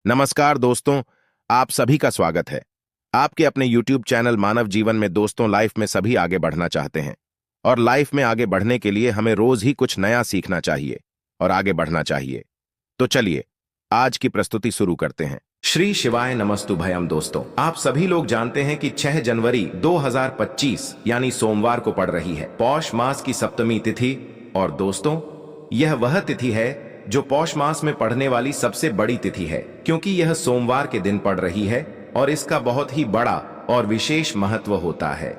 नमस्कार दोस्तों, आप सभी का स्वागत है। आपके अपने YouTube चैनल मानव जीवन में दोस्तों लाइफ में सभी आगे बढ़ना चाहते हैं और लाइफ में आगे बढ़ने के लिए हमें रोज ही कुछ नया सीखना चाहिए और आगे बढ़ना चाहिए। तो चलिए आज की प्रस्तुति शुरू करते हैं। श्री शिवाय नमस्तुभयम। दोस्तों, आप सभी लोग जानते हैं कि 6 जनवरी 2025 यानी सोमवार को पड़ रही है पौष मास की सप्तमी तिथि। और दोस्तों, यह वह तिथि है जो पौष मास में पड़ने वाली सबसे बड़ी तिथि है, क्योंकि यह सोमवार के दिन पड़ रही है और इसका बहुत ही बड़ा और विशेष महत्व होता है।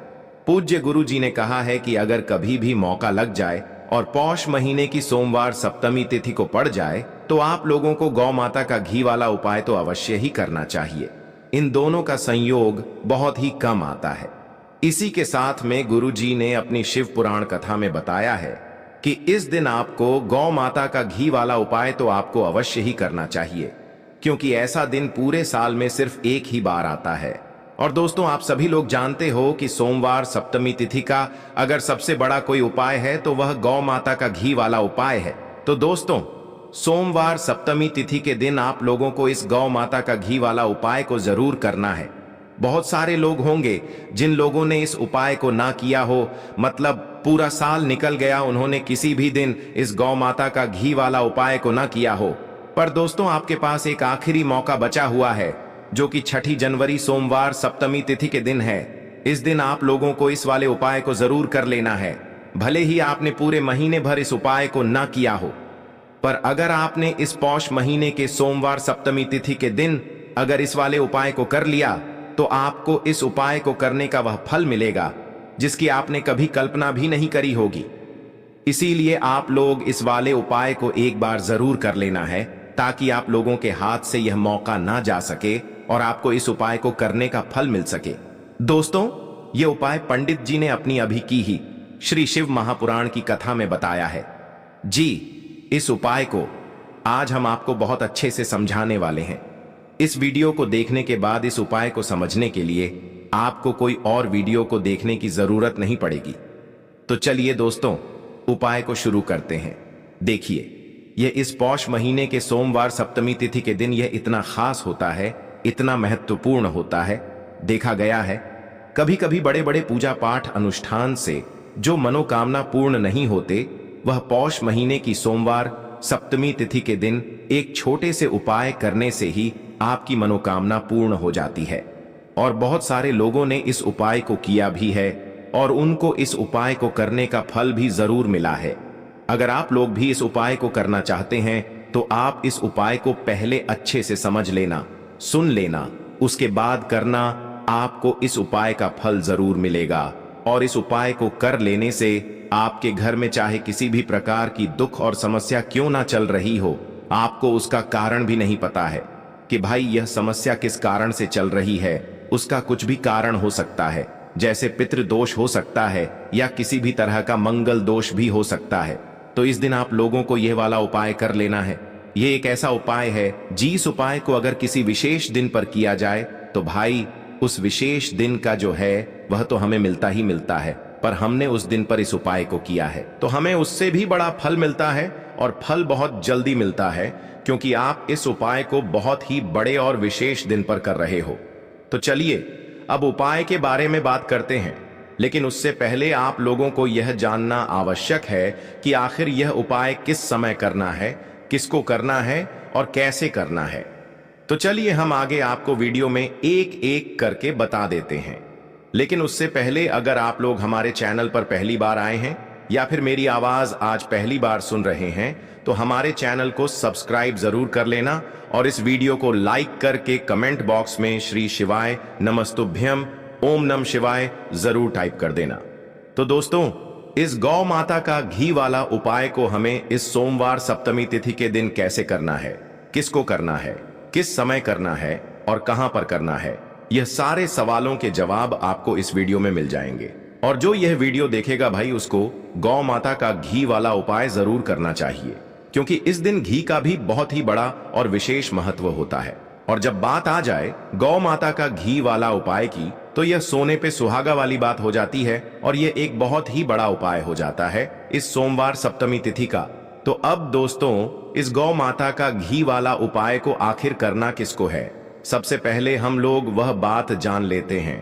पूज्य गुरु जी ने कहा है कि अगर कभी भी मौका लग जाए और पौष महीने की सोमवार सप्तमी तिथि को पड़ जाए तो आप लोगों को गौ माता का घी वाला उपाय तो अवश्य ही करना चाहिए। इन दोनों का संयोग बहुत ही कम आता है। इसी के साथ में गुरु जी ने अपनी शिव पुराण कथा में बताया है कि इस दिन आपको गौ माता का घी वाला उपाय तो आपको अवश्य ही करना चाहिए, क्योंकि ऐसा दिन पूरे साल में सिर्फ एक ही बार आता है। और दोस्तों, आप सभी लोग जानते हो कि सोमवार सप्तमी तिथि का अगर सबसे बड़ा कोई उपाय है तो वह गौ माता का घी वाला उपाय है। तो दोस्तों, सोमवार सप्तमी तिथि के दिन आप लोगों को इस गौ माता का घी वाला उपाय को जरूर करना है। बहुत सारे लोग होंगे जिन लोगों ने इस उपाय को ना किया हो, मतलब पूरा साल निकल गया, उन्होंने किसी भी दिन इस गौ माता का घी वाला उपाय को ना किया हो। पर दोस्तों, आपके पास एक आखिरी मौका बचा हुआ है, जो कि 6 जनवरी सोमवार सप्तमी तिथि के दिन है। इस दिन आप लोगों को इस वाले उपाय को जरूर कर लेना है, भले ही आपने पूरे महीने भर इस उपाय को ना किया हो। पर अगर आपने इस पौष महीने के सोमवार सप्तमी तिथि के दिन अगर इस वाले उपाय को कर लिया तो आपको इस उपाय को करने का वह फल मिलेगा जिसकी आपने कभी कल्पना भी नहीं करी होगी। इसीलिए आप लोग इस वाले उपाय को एक बार जरूर कर लेना है, ताकि आप लोगों के हाथ से यह मौका ना जा सके और आपको इस उपाय को करने का फल मिल सके। दोस्तों, यह उपाय पंडित जी ने अपनी अभी की ही श्री शिव महापुराण की कथा में बताया है। जी, इस उपाय को आज हम आपको बहुत अच्छे से समझाने वाले हैं। इस वीडियो को देखने के बाद इस उपाय को समझने के लिए आपको कोई और वीडियो को देखने की जरूरत नहीं पड़ेगी। तो चलिए दोस्तों, उपाय को शुरू करते हैं। देखिए, यह इस पौष महीने के सोमवार सप्तमी तिथि के दिन यह इतना खास होता है, इतना महत्वपूर्ण होता है। देखा गया है कभी कभी बड़े बड़े पूजा पाठ अनुष्ठान से जो मनोकामना पूर्ण नहीं होते, वह पौष महीने की सोमवार सप्तमी तिथि के दिन एक छोटे से उपाय करने से ही आपकी मनोकामना पूर्ण हो जाती है। और बहुत सारे लोगों ने इस उपाय को किया भी है और उनको इस उपाय को करने का फल भी जरूर मिला है। अगर आप लोग भी इस उपाय को करना चाहते हैं तो आप इस उपाय को पहले अच्छे से समझ लेना, सुन लेना, उसके बाद करना। आपको इस उपाय का फल जरूर मिलेगा और इस उपाय को कर लेने से आपके घर में चाहे किसी भी प्रकार की दुख और समस्या क्यों ना चल रही हो, आपको उसका कारण भी नहीं पता है कि भाई यह समस्या किस कारण से चल रही है। उसका कुछ भी कारण हो सकता है, जैसे पितृदोष हो सकता है या किसी भी तरह का मंगल दोष भी हो सकता है। तो इस दिन आप लोगों को यह वाला उपाय कर लेना है। यह एक ऐसा उपाय है जिस उपाय को अगर किसी विशेष दिन पर किया जाए तो भाई उस विशेष दिन का जो है वह तो हमें मिलता ही मिलता है, पर हमने उस दिन पर इस उपाय को किया है तो हमें उससे भी बड़ा फल मिलता है और फल बहुत जल्दी मिलता है, क्योंकि आप इस उपाय को बहुत ही बड़े और विशेष दिन पर कर रहे हो। तो चलिए अब उपाय के बारे में बात करते हैं, लेकिन उससे पहले आप लोगों को यह जानना आवश्यक है कि आखिर यह उपाय किस समय करना है, किसको करना है और कैसे करना है। तो चलिए हम आगे आपको वीडियो में एक एक करके बता देते हैं। लेकिन उससे पहले अगर आप लोग हमारे चैनल पर पहली बार आए हैं या फिर मेरी आवाज आज पहली बार सुन रहे हैं तो हमारे चैनल को सब्सक्राइब जरूर कर लेना और इस वीडियो को लाइक करके कमेंट बॉक्स में श्री शिवाय नमस्तुभ्यम ओम नम शिवाय जरूर टाइप कर देना। तो दोस्तों, इस गौ माता का घी वाला उपाय को हमें इस सोमवार सप्तमी तिथि के दिन कैसे करना है, किसको करना है, किस समय करना है और कहां पर करना है, यह सारे सवालों के जवाब आपको इस वीडियो में मिल जाएंगे। और जो यह वीडियो देखेगा भाई, उसको गौ माता का घी वाला उपाय जरूर करना चाहिए, क्योंकि इस दिन घी का भी बहुत ही बड़ा और विशेष महत्व होता है। और जब बात आ जाए गौ माता का घी वाला उपाय की, तो यह सोने पे सुहागा वाली बात हो जाती है और यह एक बहुत ही बड़ा उपाय हो जाता है इस सोमवार सप्तमी तिथि का। तो अब दोस्तों, इस गौ माता का घी वाला उपाय को आखिर करना किसको है? सबसे पहले हम लोग वह बात जान लेते हैं।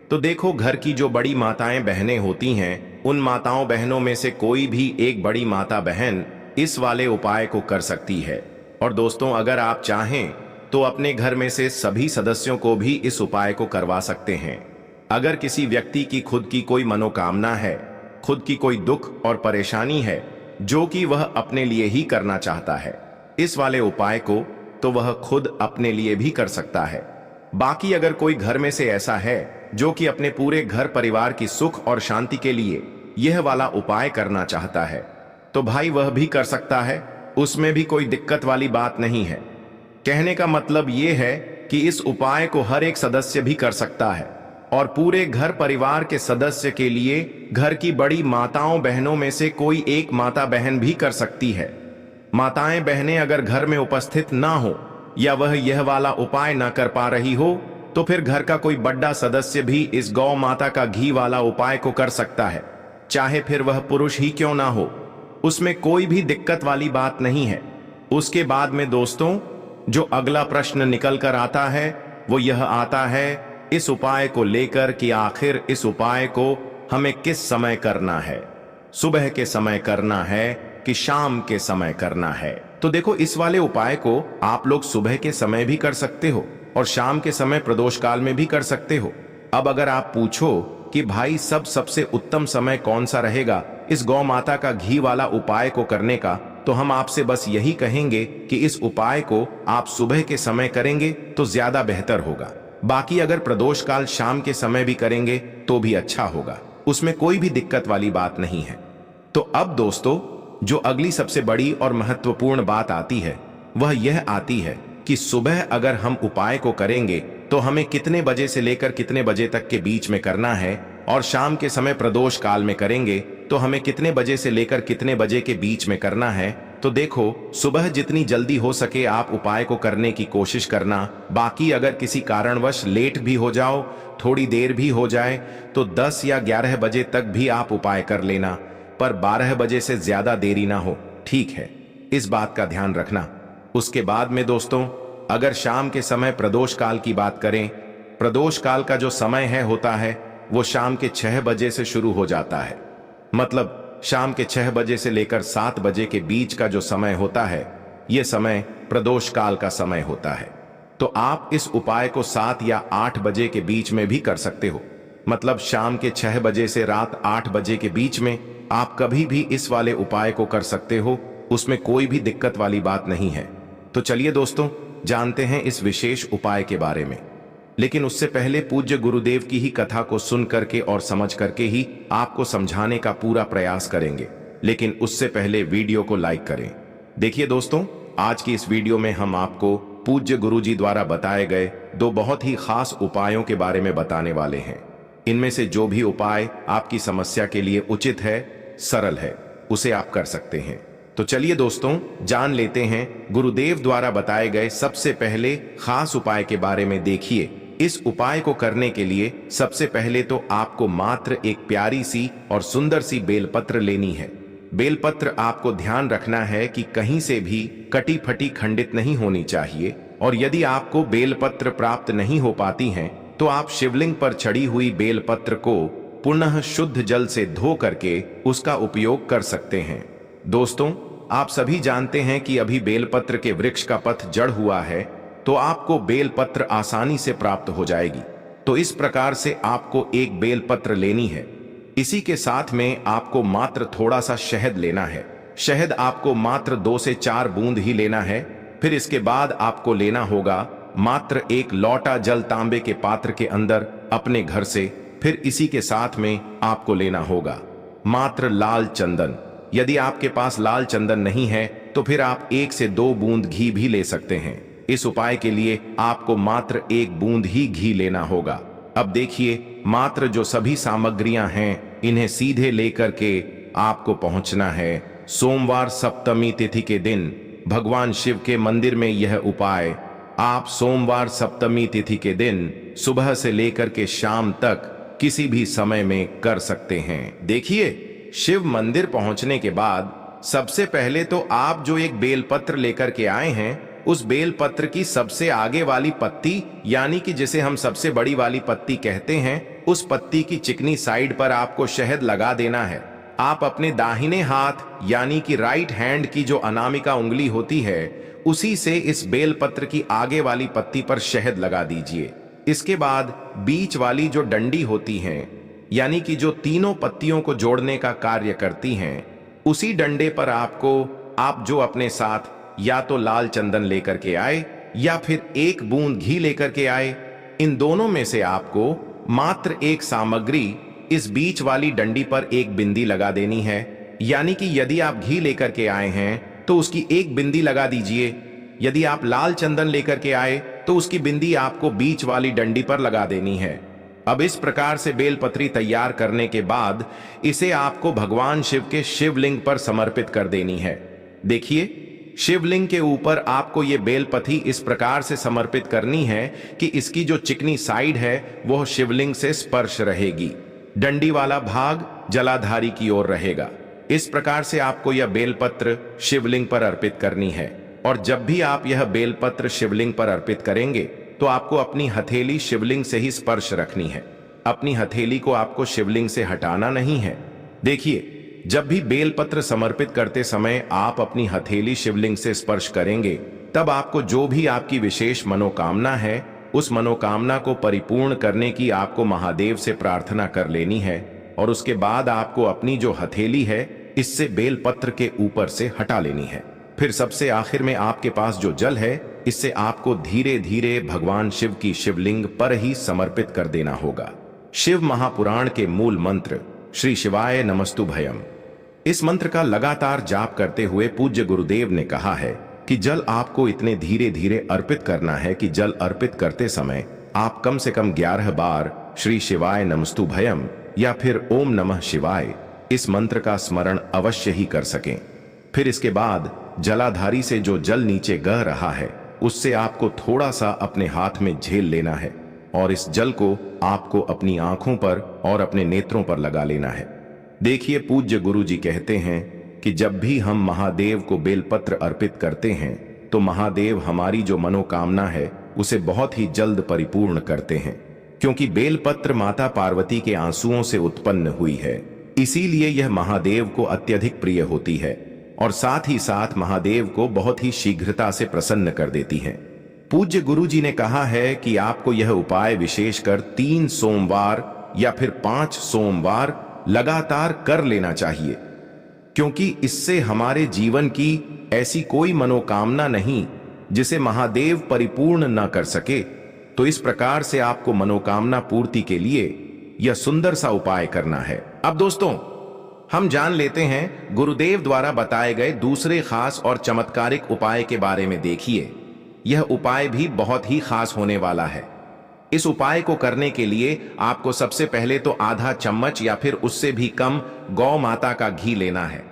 तो देखो, घर की जो बड़ी माताएं बहनें होती हैं, उन माताओं बहनों में से कोई भी एक बड़ी माता बहन इस वाले उपाय को कर सकती है। और दोस्तों, अगर आप चाहें तो अपने घर में से सभी सदस्यों को भी इस उपाय को करवा सकते हैं। अगर किसी व्यक्ति की खुद की कोई मनोकामना है, खुद की कोई दुख और परेशानी है जो कि वह अपने लिए ही करना चाहता है इस वाले उपाय को, तो वह खुद अपने लिए भी कर सकता है। बाकी अगर कोई घर में से ऐसा है जो कि अपने पूरे घर परिवार की सुख और शांति के लिए यह वाला उपाय करना चाहता है, तो भाई वह भी कर सकता है, उसमें भी कोई दिक्कत वाली बात नहीं है। कहने का मतलब यह है कि इस उपाय को हर एक सदस्य भी कर सकता है और पूरे घर परिवार के सदस्य के लिए घर की बड़ी माताओं बहनों में से कोई एक माता बहन भी कर सकती है। माताएं बहनें अगर घर में उपस्थित ना हो या वह यह वाला उपाय ना कर पा रही हो, तो फिर घर का कोई बड़ा सदस्य भी इस गौ माता का घी वाला उपाय को कर सकता है, चाहे फिर वह पुरुष ही क्यों ना हो। उसमें कोई भी दिक्कत वाली बात नहीं है। उसके बाद में दोस्तों, जो अगला प्रश्न निकल कर आता है वो यह आता है इस उपाय को लेकर कि आखिर इस उपाय को हमें किस समय करना है, सुबह के समय करना है कि शाम के समय करना है। तो देखो, इस वाले उपाय को आप लोग सुबह के समय भी कर सकते हो और शाम के समय प्रदोष काल में भी कर सकते हो। अब अगर आप पूछो कि भाई सबसे उत्तम समय कौन सा रहेगा इस गौ माता का घी वाला उपाय को करने का, तो हम आपसे बस यही कहेंगे कि इस उपाय को आप सुबह के समय करेंगे तो ज्यादा बेहतर होगा। बाकी अगर प्रदोष काल शाम के समय भी करेंगे तो भी अच्छा होगा, उसमें कोई भी दिक्कत वाली बात नहीं है। तो अब दोस्तों, जो अगली सबसे बड़ी और महत्वपूर्ण बात आती है वह यह आती है कि सुबह अगर हम उपाय को करेंगे तो हमें कितने बजे से लेकर कितने बजे तक के बीच में करना है, और शाम के समय प्रदोष काल में करेंगे तो हमें कितने बजे से लेकर कितने बजे के बीच में करना है। तो देखो, सुबह जितनी जल्दी हो सके आप उपाय को करने की कोशिश करना। बाकी अगर किसी कारणवश लेट भी हो जाओ, थोड़ी देर भी हो जाए, तो 10 या 11 बजे तक भी आप उपाय कर लेना, पर 12 बजे से ज्यादा देरी ना हो, ठीक है? इस बात का ध्यान रखना। उसके बाद में दोस्तों, अगर शाम के समय प्रदोष काल की बात करें, प्रदोष काल का जो समय होता है वो शाम के 6 बजे से शुरू हो जाता है। मतलब शाम के 6 बजे से लेकर 7 बजे के बीच का जो समय होता है, यह समय प्रदोष काल का समय होता है। तो आप इस उपाय को 7 या 8 बजे के बीच में भी कर सकते हो। मतलब शाम के 6 बजे से रात 8 बजे के बीच में आप कभी भी इस वाले उपाय को कर सकते हो, उसमें कोई भी दिक्कत वाली बात नहीं है। तो चलिए दोस्तों, जानते हैं इस विशेष उपाय के बारे में। लेकिन उससे पहले पूज्य गुरुदेव की ही कथा को सुन करके और समझ करके ही आपको समझाने का पूरा प्रयास करेंगे। लेकिन उससे पहले वीडियो को लाइक करें। देखिए दोस्तों, आज की इस वीडियो में हम आपको पूज्य गुरुजी द्वारा बताए गए 2 बहुत ही खास उपायों के बारे में बताने वाले हैं। इनमें से जो भी उपाय आपकी समस्या के लिए उचित है, सरल है, उसे आप कर सकते हैं। तो चलिए दोस्तों, जान लेते हैं गुरुदेव द्वारा बताए गए सबसे पहले खास उपाय के बारे में। देखिए, इस उपाय को करने के लिए सबसे पहले तो आपको मात्र एक प्यारी सी और सुंदर सी बेलपत्र लेनी है। बेलपत्र आपको ध्यान रखना है कि कहीं से भी कटी फटी खंडित नहीं होनी चाहिए, और यदि आपको बेलपत्र प्राप्त नहीं हो पाती हैं, तो आप शिवलिंग पर चढ़ी हुई बेलपत्र को पुनः शुद्ध जल से धो करके उसका उपयोग कर सकते हैं। दोस्तों, आप सभी जानते हैं कि अभी बेलपत्र के वृक्ष का पथ जड़ हुआ है, तो आपको बेलपत्र आसानी से प्राप्त हो जाएगी। तो इस प्रकार से आपको एक बेलपत्र लेनी है। इसी के साथ में आपको मात्र थोड़ा सा शहद लेना है। शहद आपको मात्र 2 से 4 बूंद ही लेना है। फिर इसके बाद आपको लेना होगा मात्र 1 लोटा जल तांबे के पात्र के अंदर अपने घर से। फिर इसी के साथ में आपको लेना होगा मात्र लाल चंदन। यदि आपके पास लाल चंदन नहीं है तो फिर आप 1 से 2 बूंद घी भी ले सकते हैं। इस उपाय के लिए आपको मात्र 1 बूंद ही घी लेना होगा। अब देखिए, मात्र जो सभी सामग्रियां हैं, इन्हें सीधे लेकर के आपको पहुंचना है सोमवार सप्तमी तिथि के दिन भगवान शिव के मंदिर में। यह उपाय आप सोमवार सप्तमी तिथि के दिन सुबह से लेकर के शाम तक किसी भी समय में कर सकते हैं। देखिए, शिव मंदिर पहुंचने के बाद सबसे पहले तो आप जो एक बेलपत्र लेकर के आए हैं, उस बेलपत्र की सबसे आगे वाली पत्ती, यानी कि जिसे हम सबसे बड़ी वाली पत्ती कहते हैं, उस पत्ती की चिकनी साइड पर आपको शहद लगा देना है। आप अपने दाहिने हाथ यानी कि राइट हैंड की जो अनामिका उंगली होती है, उसी से इस बेलपत्र की आगे वाली पत्ती पर शहद लगा दीजिए। इसके बाद बीच वाली जो डंडी होती है, यानी कि जो तीनों पत्तियों को जोड़ने का कार्य करती हैं, उसी डंडे पर आप जो अपने साथ या तो लाल चंदन लेकर के आए या फिर एक बूंद घी लेकर के आए, इन दोनों में से आपको मात्र एक सामग्री इस बीच वाली डंडी पर एक बिंदी लगा देनी है। यानी कि यदि आप घी लेकर के आए हैं तो उसकी एक बिंदी लगा दीजिए। यदि आप लाल चंदन लेकर के आए तो उसकी बिंदी आपको बीच वाली डंडी पर लगा देनी है। अब इस प्रकार से बेलपत्री तैयार करने के बाद इसे आपको भगवान शिव के शिवलिंग पर समर्पित कर देनी है। देखिए, शिवलिंग के ऊपर आपको ये बेलपत्री इस प्रकार से समर्पित करनी है कि इसकी जो चिकनी साइड है वह शिवलिंग से स्पर्श रहेगी, डंडी वाला भाग जलाधारी की ओर रहेगा। इस प्रकार से आपको यह बेलपत्र शिवलिंग पर अर्पित करनी है। और जब भी आप यह बेलपत्र शिवलिंग पर अर्पित करेंगे तो आपको अपनी हथेली शिवलिंग से ही स्पर्श रखनी है। अपनी हथेली को आपको शिवलिंग से हटाना नहीं है। देखिए, जब भी बेलपत्र समर्पित करते समय आप अपनी हथेली शिवलिंग से स्पर्श करेंगे, तब आपको जो भी आपकी विशेष मनोकामना है, उस मनोकामना को परिपूर्ण करने की आपको महादेव से प्रार्थना कर लेनी है। और उसके बाद आपको अपनी जो हथेली है, इससे बेलपत्र के ऊपर से हटा लेनी है। फिर सबसे आखिर में आपके पास जो जल है, इससे आपको धीरे धीरे भगवान शिव की शिवलिंग पर ही समर्पित कर देना होगा। शिव महापुराण के मूल मंत्र श्री शिवाय नमस्तुभयम, इस मंत्र का लगातार जाप करते हुए पूज्य गुरुदेव ने कहा है कि जल आपको इतने धीरे धीरे अर्पित करना है कि जल अर्पित करते समय आप कम से कम 11 बार श्री शिवाय नमस्तुभयम या फिर ओम नमः शिवाय इस मंत्र का स्मरण अवश्य ही कर सकें। फिर इसके बाद जलाधारी से जो जल नीचे बह रहा है, उससे आपको थोड़ा सा अपने हाथ में झेल लेना है और इस जल को आपको अपनी आंखों पर और अपने नेत्रों पर लगा लेना है। देखिए, पूज्य गुरु जी कहते हैं कि जब भी हम महादेव को बेलपत्र अर्पित करते हैं तो महादेव हमारी जो मनोकामना है उसे बहुत ही जल्द परिपूर्ण करते हैं। क्योंकि बेलपत्र माता पार्वती के आंसुओं से उत्पन्न हुई है, इसीलिए यह महादेव को अत्यधिक प्रिय होती है और साथ ही साथ महादेव को बहुत ही शीघ्रता से प्रसन्न कर देती है। पूज्य गुरु जी ने कहा है कि आपको यह उपाय विशेषकर 3 सोमवार या फिर 5 सोमवार लगातार कर लेना चाहिए, क्योंकि इससे हमारे जीवन की ऐसी कोई मनोकामना नहीं जिसे महादेव परिपूर्ण न कर सके। तो इस प्रकार से आपको मनोकामना पूर्ति के लिए यह सुंदर सा उपाय करना है। अब दोस्तों, हम जान लेते हैं गुरुदेव द्वारा बताए गए दूसरे खास और चमत्कारिक उपाय के बारे में। देखिए, यह उपाय भी बहुत ही खास होने वाला है। इस उपाय को करने के लिए आपको सबसे पहले तो आधा चम्मच या फिर उससे भी कम गौ माता का घी लेना है।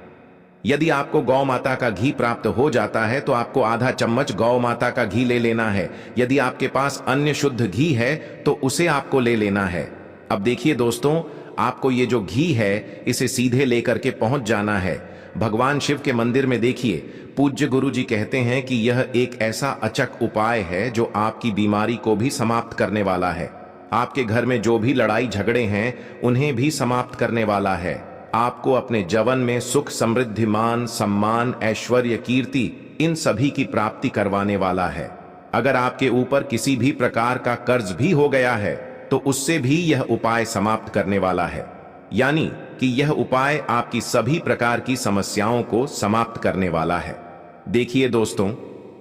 यदि आपको गौ माता का घी प्राप्त हो जाता है तो आपको आधा चम्मच गौ माता का घी ले लेना है। यदि आपके पास अन्य शुद्ध घी है तो उसे आपको ले लेना है। अब देखिए दोस्तों, आपको ये जो घी है इसे सीधे लेकर के पहुंच जाना है भगवान शिव के मंदिर में। देखिए, पूज्य गुरु जी कहते हैं कि यह एक ऐसा अचक उपाय है जो आपकी बीमारी को भी समाप्त करने वाला है। आपके घर में जो भी लड़ाई झगड़े हैं उन्हें भी समाप्त करने वाला है। आपको अपने जीवन में सुख, समृद्धि, मान, सम्मान, ऐश्वर्य, कीर्ति, इन सभी की प्राप्ति करवाने वाला है। अगर आपके ऊपर किसी भी प्रकार का कर्ज भी हो गया है तो उससे भी यह उपाय समाप्त करने वाला है। यानी कि यह उपाय आपकी सभी प्रकार की समस्याओं को समाप्त करने वाला है। देखिए दोस्तों,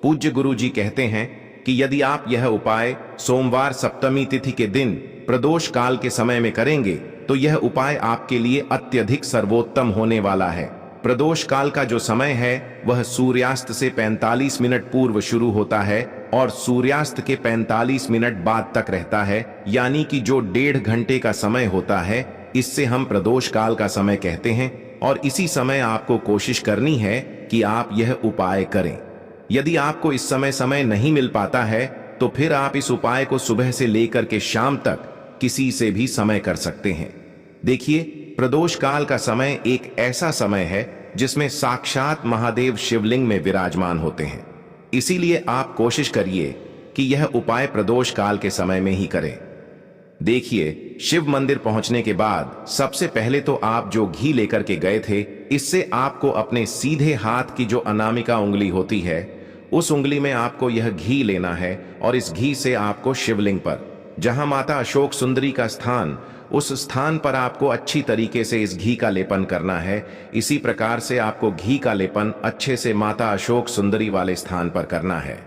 पूज्य गुरु जी कहते हैं कि यदि आप यह उपाय सोमवार सप्तमी तिथि के दिन प्रदोष काल के समय में करेंगे तो यह उपाय आपके लिए अत्यधिक सर्वोत्तम होने वाला है। प्रदोष काल का जो समय है वह सूर्यास्त से 45 मिनट पूर्व शुरू होता है और सूर्यास्त के 45 मिनट बाद तक रहता है। यानी कि जो 1.5 घंटे का समय होता है, इससे हम प्रदोष काल का समय कहते हैं। और इसी समय आपको कोशिश करनी है कि आप यह उपाय करें। यदि आपको इस समय नहीं मिल पाता है तो फिर आप इस उपाय को सुबह से लेकर के शाम तक किसी से भी समय कर सकते हैं। देखिए, प्रदोष काल का समय एक ऐसा समय है जिसमें साक्षात महादेव शिवलिंग में विराजमान होते हैं। इसीलिए आप कोशिश करिए कि यह उपाय प्रदोष काल के समय में ही करें। देखिए, शिव मंदिर पहुंचने के बाद सबसे पहले तो आप जो घी लेकर के गए थे, इससे आपको अपने सीधे हाथ की जो अनामिका उंगली होती है, उस उंगली में आपको यह घी लेना है और इस घी से आपको शिवलिंग पर, जहां माता अशोक सुंदरी का स्थान, उस स्थान पर आपको अच्छी तरीके से इस घी का लेपन करना है। इसी प्रकार से आपको घी का लेपन अच्छे से माता अशोक सुंदरी वाले स्थान पर करना है।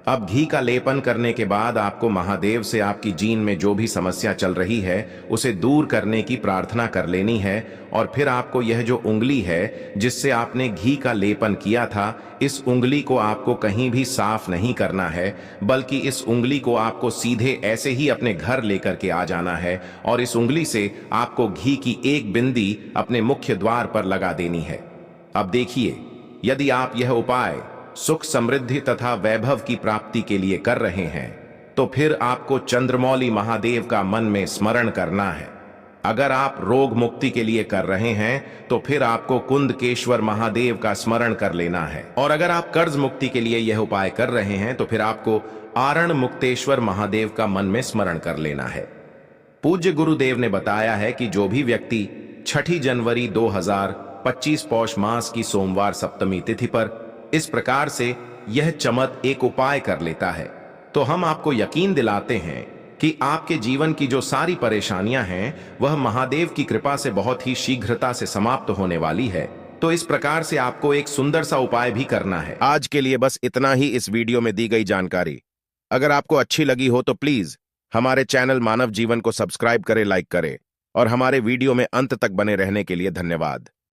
अब घी का लेपन करने के बाद आपको महादेव से आपकी जीन में जो भी समस्या चल रही है उसे दूर करने की प्रार्थना कर लेनी है। और फिर आपको यह जो उंगली है जिससे आपने घी का लेपन किया था, इस उंगली को आपको कहीं भी साफ नहीं करना है, बल्कि इस उंगली को आपको सीधे ऐसे ही अपने घर लेकर के आ जाना है और इस उंगली से आपको घी की एक बिंदी अपने मुख्य द्वार पर लगा देनी है। अब देखिए, यदि आप यह उपाय सुख समृद्धि तथा वैभव की प्राप्ति के लिए कर रहे हैं तो फिर आपको चंद्रमौली महादेव का मन में स्मरण करना है। अगर आप रोग मुक्ति के लिए कर रहे हैं तो फिर आपको कुंदकेश्वर महादेव का स्मरण कर लेना है। और अगर आप कर्ज मुक्ति के लिए यह उपाय कर रहे हैं तो फिर आपको आरण मुक्तेश्वर महादेव का मन में स्मरण कर लेना है। पूज्य गुरुदेव ने बताया है कि जो भी व्यक्ति 6 जनवरी 2025 पौष मास की सोमवार सप्तमी तिथि पर इस प्रकार से यह चमत एक उपाय कर लेता है तो हम आपको यकीन दिलाते हैं कि आपके जीवन की जो सारी परेशानियां हैं वह महादेव की कृपा से बहुत ही शीघ्रता से समाप्त होने वाली है। तो इस प्रकार से आपको एक सुंदर सा उपाय भी करना है। आज के लिए बस इतना ही इस वीडियो में दी गई जानकारी। अगर आपको अच्छी लगी हो तो प्लीज हमारे चैनल मानव जीवन को सब्सक्राइब करें, लाइक करें और हमारे वीडियो में अंत तक बने रहने के लिए धन्यवाद।